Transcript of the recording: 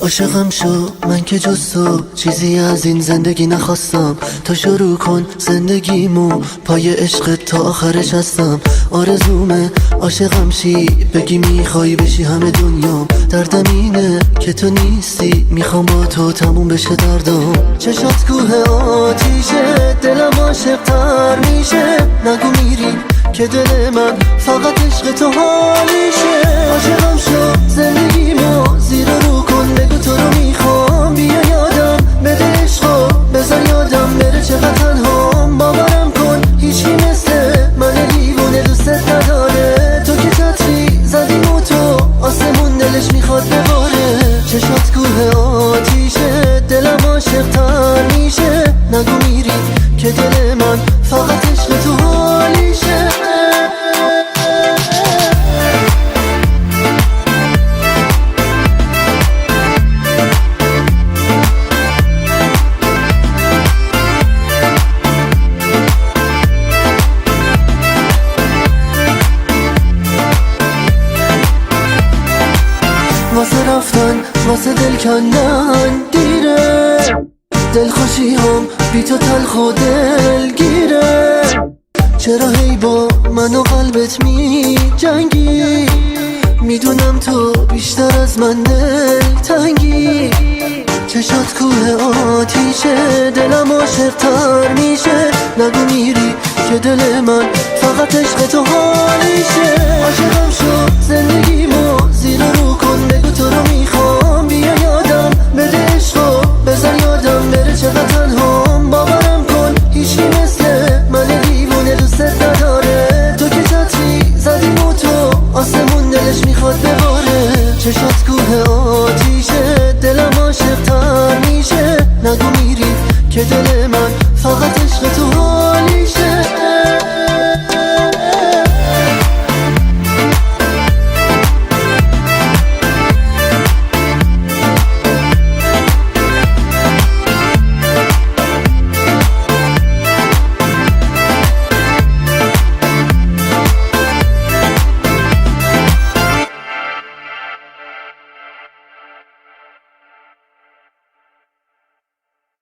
عاشقم شو من که جز تو چیزی از این زندگی نخواستم. تو شروع کن زندگیمو پای عشق تا آخرش هستم. آرزومه عاشقم شی بگی میخوای بشی همه دنیا. دردم اینه که تو نیستی میخوام با تو تموم بشه دردم. چشات کوه آتیشه دلم عاشق تر میشه. نگو میری که دل من فقط عشق تو حالیشه. عاشقم شو زندگیمو زیر رو کن بگو تو رو میخوام. بیا یادم بده عشقو بذار یادم بره چقدر تنهام. باورم کن هیچی مثل من دیوونه دوست نداره. تو که چتری زدیم و تو آسمون دلش میخواد بباره. چشات کوه آتیشه دلم عاشق تر میشه. نگو میری که دل من فقط عشق تو حالیشه. واسه رفتن واسه دل کندن دیره. دلخوشی هم بی تو تلخ و دلگیره. چرا هی با من و قلبت می جنگی؟ میدونم تو بیشتر از من دل تنگی. چشات کوه آتیشه دلم عاشق تر میشه. نگو میری که دل من فقط عشق تو حالیشه. عاشقم شو زندگیمو زیر رو کن بگو تو رو میخوام. بیا یادم بده عشقو بذار یادم بره چقدر تنهام. باورم کن هیچی مثل من دیوونه دوست نداره. تو که چتری زدیم و تو آسمون دلش میخواد بباره. چشات کوه آتیشه دلم عاشق تر میشه. نگو میری که دل من فقط عشق تو